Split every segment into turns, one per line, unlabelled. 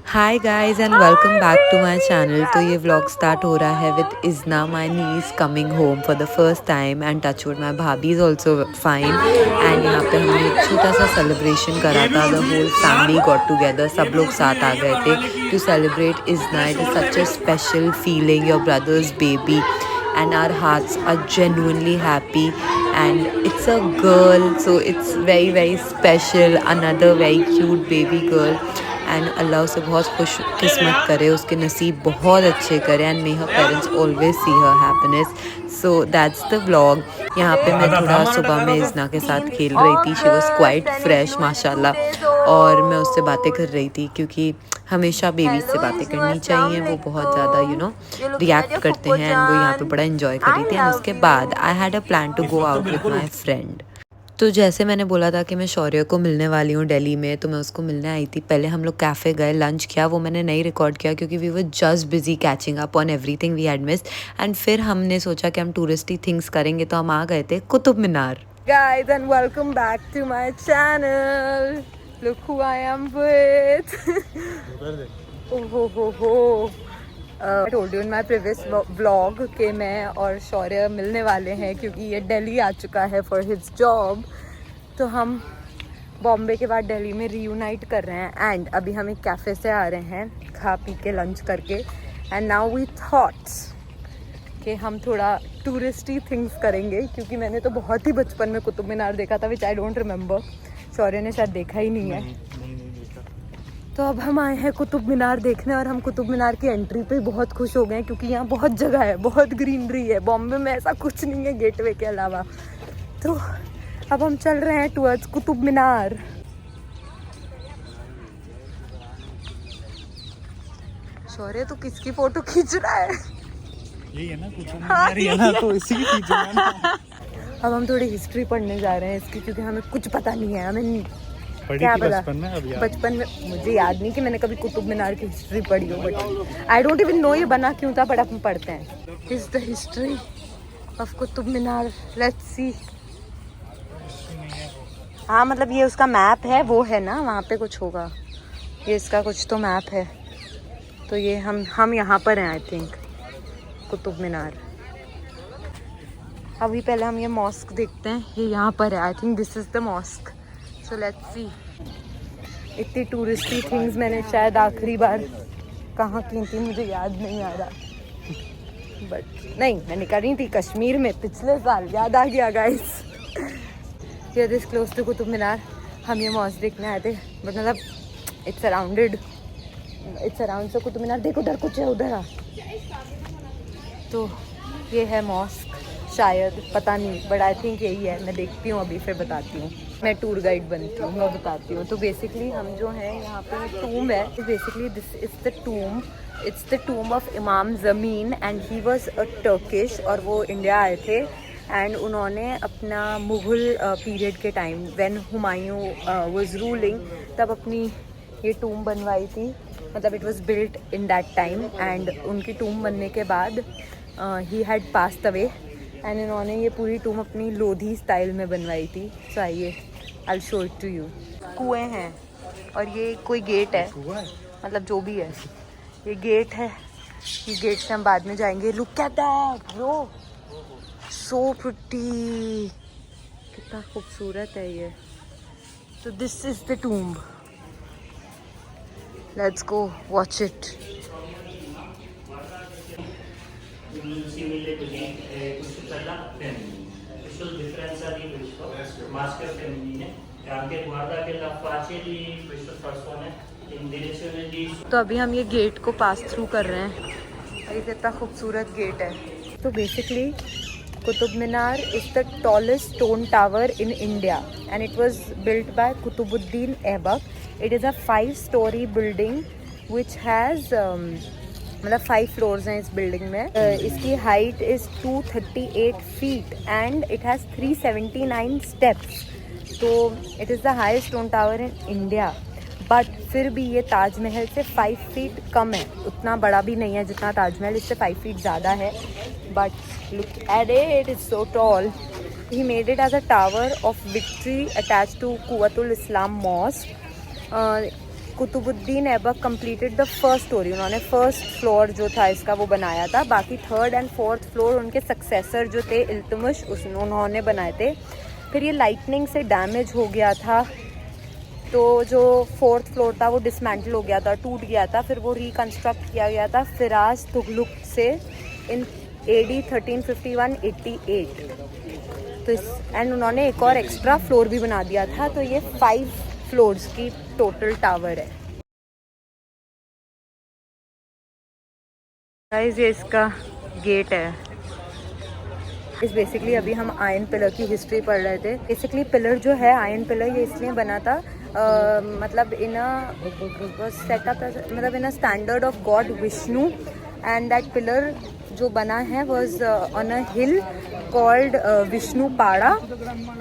Hi guys and welcome back to my channel. तो ये vlog start हो रहा है with Izna my niece coming home for the first time and touchwood my bhabhi is also fine. And यहाँ पे हमने एक छोटा सा सेलिब्रेशन करा था। The whole family got together, सब लोग साथ आ गए थे to celebrate Izna. It is such a special feeling, your brother's baby, and our hearts are genuinely happy, and it's a girl, so it's very very special, another very cute baby girl, and Allah उसे बहुत खुश किस्मत करे, उसके नसीब बहुत अच्छे करे, and may her parents always see her happiness. So that's the vlog. यहाँ पे मैं थोड़ा सुबह में इज़ना के साथ खेल रही थी। शी वॉज क्वाइट फ्रेश माशाल्लाह, और मैं उससे बातें कर रही थी क्योंकि हमेशा बेबी से बातें करनी चाहिए। वो बहुत ज़्यादा रिएक्ट करते हैं, एंड वो यहाँ पे बड़ा इन्जॉय कर रही थी। एंड उसके बाद I had a plan to go out with my friend. तो जैसे मैंने बोला था कि मैं शौर्य को मिलने वाली हूँ दिल्ली में, तो मैं उसको मिलने आई थी। पहले हम लोग कैफ़े गए, लंच किया, वो मैंने नहीं रिकॉर्ड किया क्योंकि we were just busy catching up on everything we had missed. And फिर हमने सोचा कि हम टूरिस्टी थिंग्स करेंगे, तो हम आ गए थे Qutub Minar.
Guys, and welcome back to my channel. Look who I am with. हो I told you in my previous vlog कि मैं और शौर्य मिलने वाले हैं क्योंकि ये दिल्ली आ चुका है for his job। तो हम बॉम्बे के बाद दिल्ली में रीयूनाइट कर रहे हैं, एंड अभी हम एक कैफ़े से आ रहे हैं खा पी के लंच करके। एंड नाउ वी थॉट कि हम थोड़ा टूरिस्टी थिंग्स करेंगे क्योंकि मैंने तो बहुत ही बचपन में कुतुब मीनार देखा था, विच आई डोंट रिमेंबर। शौर्य ने शायद देखा ही नहीं है। तो अब हम आए हैं कुतुब मीनार देखने, और हम कुतुब मीनार की एंट्री पे बहुत खुश हो गए क्योंकि यहाँ बहुत जगह है, बहुत ग्रीनरी है। बॉम्बे में ऐसा कुछ नहीं है गेटवे के अलावा। तो अब हम चल रहे हैं टुवर्ड्स कुतुब मीनार। शौर्य तो किसकी फोटो खींच रहा है?
यही है ना, कुछ है ना, तो इसी की खींचूंगा ना।
अब हम थोड़ी हिस्ट्री पढ़ने जा रहे हैं इसकी, क्योंकि हमें कुछ पता नहीं है। हमें क्या पता बचपन में, मुझे याद नहीं कि मैंने कभी कुतुब मीनार की हिस्ट्री पढ़ी हो, but I don't even know ये बना क्यों था, बट हम पढ़ते हैं। Is the history of Qutub Minar, let's see. हाँ मतलब ये उसका मैप है, वो है ना, वहाँ पे कुछ होगा। ये इसका कुछ तो मैप है। तो ये हम यहाँ पर हैं आई थिंक, कुतुब मीनार। अभी पहले हम ये मॉस्क देखते हैं, ये यहाँ पर है। I think this is the mosque, so let's see. इतनी टूरिस्टी थिंग्स मैंने शायद आखिरी बार कहाँ की थी मुझे याद नहीं आ रहा, बट नहीं, मैंने करी थी कश्मीर में पिछले साल, याद आ गया guys. Here this close to Qutub Minar. हम ये मॉस्क देखने आए थे, बट मतलब इट्स अराउंड से कुतुब मीनार। देखो उधर कुछ है, उधर आ। तो ये है मॉस्क, शायद, पता नहीं, बट आई थिंक यही है। मैं देखती हूँ अभी, फिर बताती हूँ। मैं टूर गाइड बनती हूँ, मैं बताती हूँ। तो बेसिकली हम जो हैं यहाँ पे टूम है, basically this is the टूम। It's the टूम of इमाम ज़मीन, and he was a Turkish, और वो इंडिया आए थे। एंड उन्होंने अपना मुग़ल पीरियड के time, when Humayun was ruling, तब अपनी ये टूम बनवाई थी। मतलब it was built in that time, and उनकी टूम बनने के बाद he had passed away, and इन्होंने ये पूरी टूम अपनी लोधी स्टाइल में बनवाई थी। सो आइए, I will show it to you. कुएँ हैं, और ये कोई गेट है, मतलब जो भी है, ये गेट है। ये गेट से हम बाद में जाएंगे। Look at that bro, so pretty, कितना खूबसूरत है ये। तो this is the टूम, let's go watch it. तो अभी हम ये गेट को पास थ्रू कर रहे हैं, और ये कितना खूबसूरत गेट है। तो basically Qutub Minar is the tallest stone tower in India, and it was built by Qutubuddin Aibak. It is a 5-story building which has मतलब 5 फ्लोर्स हैं इस बिल्डिंग में। इसकी height is 238 feet, and it has 379 steps. तो it is the highest stone tower in India, but फिर भी ये ताजमहल से 5 फीट कम है। उतना बड़ा भी नहीं है जितना ताजमहल, इससे 5 फीट ज़्यादा है। But look at it, is so tall. He made it as a tower of victory attach to Quwwatul Islam mosque. Qutubuddin Aibak completed the first story, उन्होंने फर्स्ट फ्लोर जो था इसका वो बनाया था, बाकी थर्ड एंड फोर्थ फ्लोर उनके सक्सेसर जो थे इल्तुतमिश उन्होंने बनाए थे। फिर ये लाइटनिंग से डैमेज हो गया था, तो जो फोर्थ फ्लोर था वो डिसमेंटल हो गया था, टूट गया था, फिर वो रिकन्स्ट्रक्ट किया गया था फिराज तुगलक से इन AD 1351-88। तो इस एंड उन्होंने एक और एक्स्ट्रा फ्लोर भी बना दिया था, तो ये 5 फ्लोर्स की टोटल टावर है। गाइस ये इसका गेट है। इस बेसिकली अभी हम आयरन पिलर की हिस्ट्री पढ़ रहे थे। बेसिकली पिलर जो है आयरन पिलर ये इसलिए बना था मतलब इन अ सेटअप मतलब in a standard of god Vishnu, and that pillar जो बना है was on a hill called Vishnu Pada,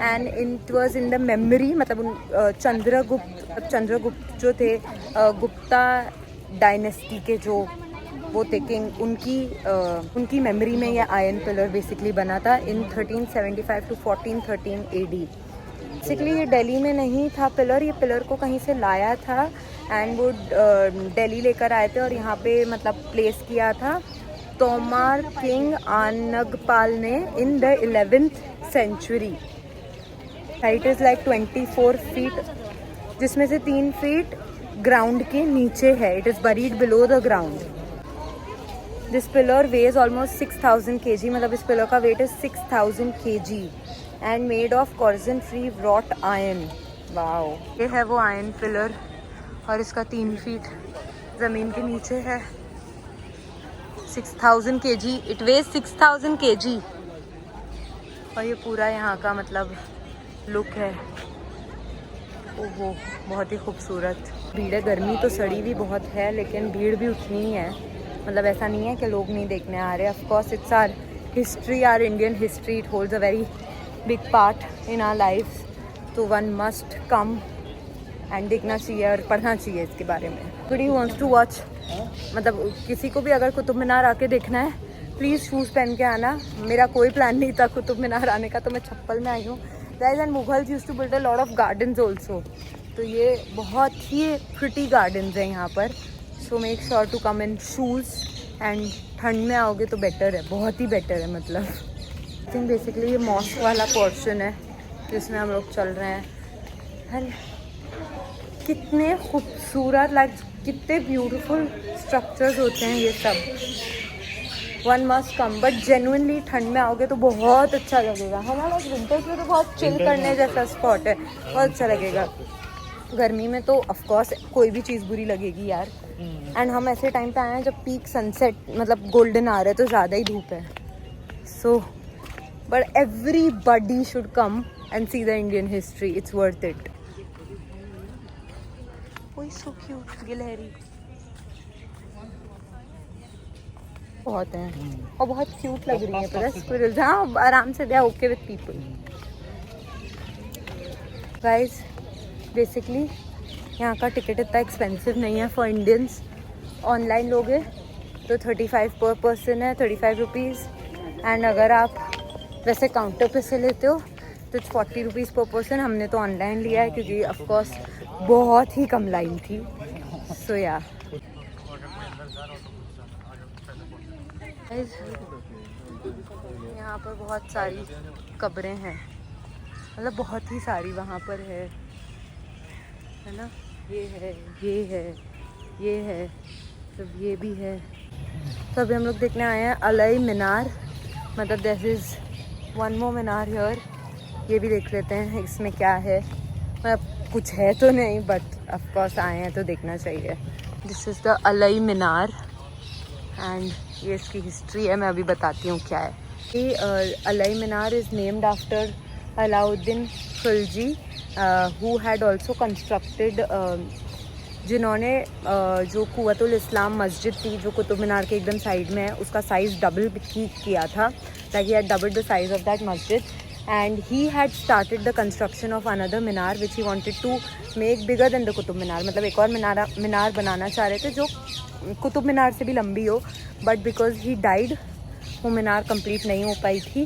and it was in the memory मतलब चंद्रगुप्त जो थे गुप्ता डायनेस्टी के जो वो थे किंग, उनकी मेमोरी में ये आयरन पिलर बेसिकली बना था इन 1375 to 1413 AD। बेसिकली ये दिल्ली में नहीं था पिलर, ये पिलर को कहीं से लाया था एंड वो दिल्ली लेकर आए थे और यहाँ पे मतलब प्लेस किया था तोमार किंग आनगपाल ने in the 11th century। Height is like 24 feet, जिसमें से 3 फीट ग्राउंड के नीचे है। It is buried below the ground. This pillar weighs almost 6000 kg, मतलब इस पिलर का weight is 6000 kg and made of corrosion free wrought iron. Wow, ये है वो आयरन पिलर और इसका 3 फीट ज़मीन के नीचे है। 6000 kg, इट वेज 6000 kg। और ये पूरा यहाँ का मतलब लुक है। ओहो, बहुत ही खूबसूरत। भीड़ है, गर्मी तो सड़ी भी बहुत है लेकिन भीड़ भी उतनी ही है। मतलब ऐसा नहीं है कि लोग नहीं देखने आ रहे। Of course it's our history, our Indian history, it holds a very big part in our life, तो वन मस्ट कम एंड देखना चाहिए और पढ़ना चाहिए इसके बारे में। Anybody wants to watch, मतलब किसी को भी अगर कुतुब मीनार आके देखना है प्लीज़ शूज़ पहन के आना। मेरा कोई प्लान नहीं था कुतुब मीनार आने का, तो मैं चप्पल में आई हूँ। Guys and Mughals used to build a lot of gardens also, तो ये बहुत ही प्रिटी गार्डन्स हैं यहाँ पर। So make sure to come in shoes and ठंड में आओगे तो बेटर है, बहुत ही बेटर है। मतलब आई थिंक बेसिकली ये मॉस्क वाला पोर्शन है जिसमें हम लोग चल रहे हैं। एंड कितने खूबसूरत, लाइक कितने ब्यूटीफुल स्ट्रक्चर्स होते हैं ये सब। One must come, but genuinely ठंड में आओगे तो बहुत अच्छा लगेगा। हमारा विंटर्स में तो बहुत चिल करने जैसा स्पॉट है, बहुत अच्छा लगेगा। गर्मी में तो ऑफ कोर्स कोई भी चीज़ बुरी लगेगी यार। एंड हम ऐसे टाइम पे आए हैं जब पीक सनसेट मतलब गोल्डन आ रहा है, तो ज़्यादा ही धूप है। So but everybody should come and see the Indian history, it's worth it. Oh so cute गिलहरी बहुत हैं और बहुत क्यूट लग रही है। पता स्क्विरल्स, हाँ आराम से, they are okay with people. Guys basically यहाँ का टिकट इतना एक्सपेंसिव नहीं है फॉर इंडियंस। ऑनलाइन लोगे तो 35 पर पर्सन है, 35 रुपीज़। एंड अगर आप वैसे काउंटर पे से लेते हो तो 40 रुपीज़ पर पर्सन। हमने तो ऑनलाइन लिया है क्योंकि ऑफकोर्स बहुत ही कम लाइन थी। सो या यहाँ पर बहुत सारी कब्रें हैं, मतलब बहुत ही सारी वहाँ पर है ना। ये है, ये है, ये है, सब ये भी है। तो अभी हम लोग देखने आए हैं अलई मीनार, मतलब this is one more Minar here. ये भी देख लेते हैं इसमें क्या है। मतलब कुछ है तो नहीं, बट ऑफ कोर्स आए हैं तो देखना चाहिए। दिस इज़ द अलई मीनार एंड ये इसकी हिस्ट्री है, मैं अभी बताती हूँ क्या है। ये Alai Minar is named after Alauddin Khilji who had also constructed, जिन्होंने जो कुव्वतुल इस्लाम मस्जिद थी जो कुतुब मीनार के एकदम साइड में है, उसका साइज़ डबल किया था, like he had double the size of that masjid. And he had started the construction of another minar which he wanted to make bigger than the Qutub Minar. मतलब एक और मीनार बनाना चाह रहे थे जो कुतुब मीनार से भी लंबी हो, बट बिकॉज ही डाइड वो मीनार कंप्लीट नहीं हो पाई थी।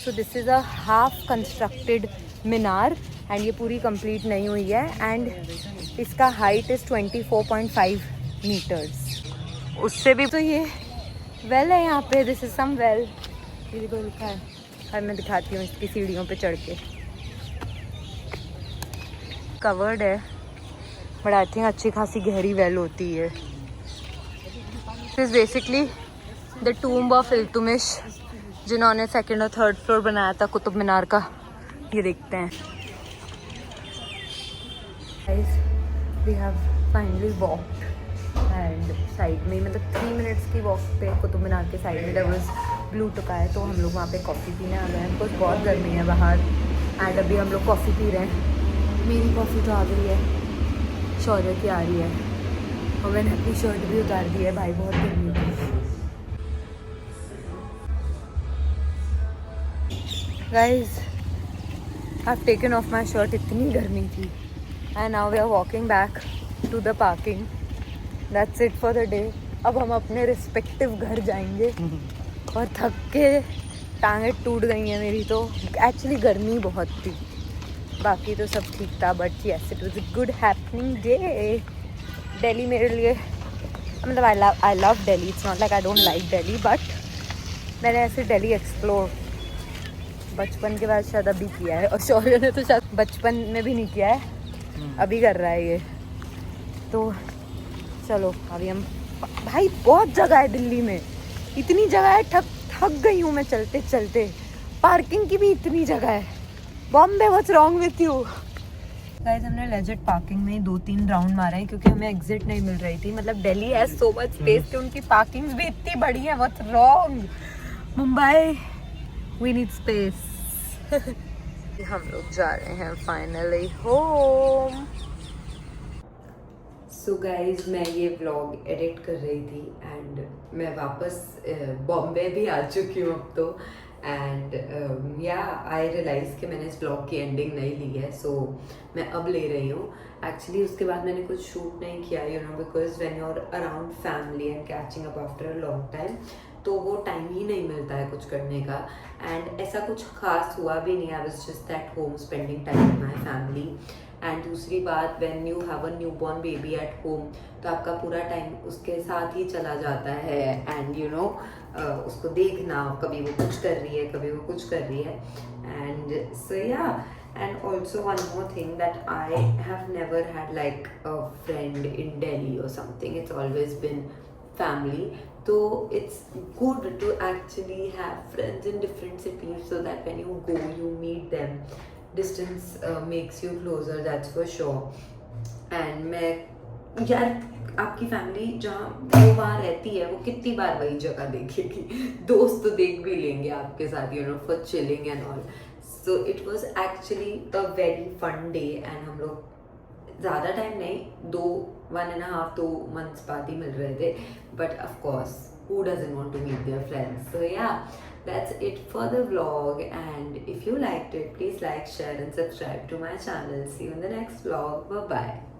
So this is a half constructed Minar and ये पूरी कंप्लीट नहीं हुई है एंड इसका हाइट इज़ 24.5 मीटर्स। उससे भी तो ये वेल है यहाँ पे, दिस इज सम वेल, ये देखो लिखा है। और मैं दिखाती हूँ इसकी सीढ़ियों पे चढ़ के, कवर्ड है बट आई थिंक अच्छी खासी गहरी वेल होती है। This is basically the tomb of Iltutmish, जिन्होंने 2nd और 3rd फ्लोर बनाया था कुतुब मीनार का। ये देखते हैं। We have finally walked and side में मतलब 3 मिनट्स की वॉक पे कुतुब मीनार के साइड में देयर वाज ब्लू टुका है, तो हम लोग वहाँ पे कॉफ़ी पीने आ गए हैं। बिकॉज बहुत गर्मी है बाहर एंड अभी हम लोग कॉफ़ी पी रहे हैं। मेरी कॉफ़ी तो आ गई है, शौर्य की आ रही है और मैंने अपनी शर्ट भी उतार दी है। भाई बहुत गर्मी है। Guys I have taken off my shirt, इतनी गर्मी थी। And now we are walking back to the parking. That's it for the day. अब हम अपने रिस्पेक्टिव घर जाएंगे और थक के टांगें टूट गई हैं मेरी तो। एक्चुअली गर्मी बहुत थी, बाकी तो सब ठीक था but yes it was a good happening day. Delhi मेरे लिए मतलब I love Delhi, it's not like I don't like Delhi, but मैंने ऐसे दिल्ली एक्सप्लोर बचपन के बाद शायद अभी किया है और शौर्य ने तो शायद बचपन में भी नहीं किया है, अभी कर रहा है ये। तो चलो अभी हम, भाई बहुत जगह है दिल्ली में, इतनी जगह है, थक गई हूँ मैं चलते चलते। पार्किंग की भी इतनी जगह है। Bombay what's wrong with you. Guys हमने लेजिट पार्किंग में 2-3 राउंड मारे हैं क्योंकि हमें एग्जिट नहीं मिल रही थी। मतलब Delhi has so much space कि उनकी पार्किंग्स भी इतनी बड़ी है। What's wrong Mumbai, we need space. हम लोग जा रहे हैं फाइनली होम।
सो गाइज मैं ये व्लॉग एडिट कर रही थी एंड मैं वापस बॉम्बे भी आ चुकी हूँ अब तो। एंड या आई रियलाइज़ कि मैंने इस व्लॉग की एंडिंग नहीं ली है, सो मैं अब ले रही हूँ। एक्चुअली उसके बाद मैंने कुछ शूट नहीं किया, you know, because when you are around family and catching up after a long time तो वो टाइम ही नहीं मिलता है कुछ करने का। एंड ऐसा कुछ खास हुआ भी नहीं, I was just at home spending time with my family. And दूसरी बात, when you have a new born baby at home तो आपका पूरा टाइम उसके साथ ही चला जाता है। एंड यू नो उसको देखना, कभी वो कुछ कर रही है कभी वो कुछ कर रही है। एंड सो या, and also one more thing that I have never had like a friend in Delhi or something, it's always been family. So it's good to actually have friends in different cities so that when you go you meet them. Distance makes you closer, that's for sure. And मैं यार आपकी family जहाँ वो वहाँ रहती है वो कितनी बार वही जगह देखेगी। दोस्त तो देख भी लेंगे आपके साथ, you know, for chilling and all. So it was actually a very fun day. And हम लोग ज़्यादा टाइम नहीं, 1.5-2 months बाद ही मिल रहे थे, but of course who doesn't want to meet their friends? So yeah, that's it for the vlog, and if you liked it please like, share and subscribe to my channel. See you in the next vlog. Bye bye.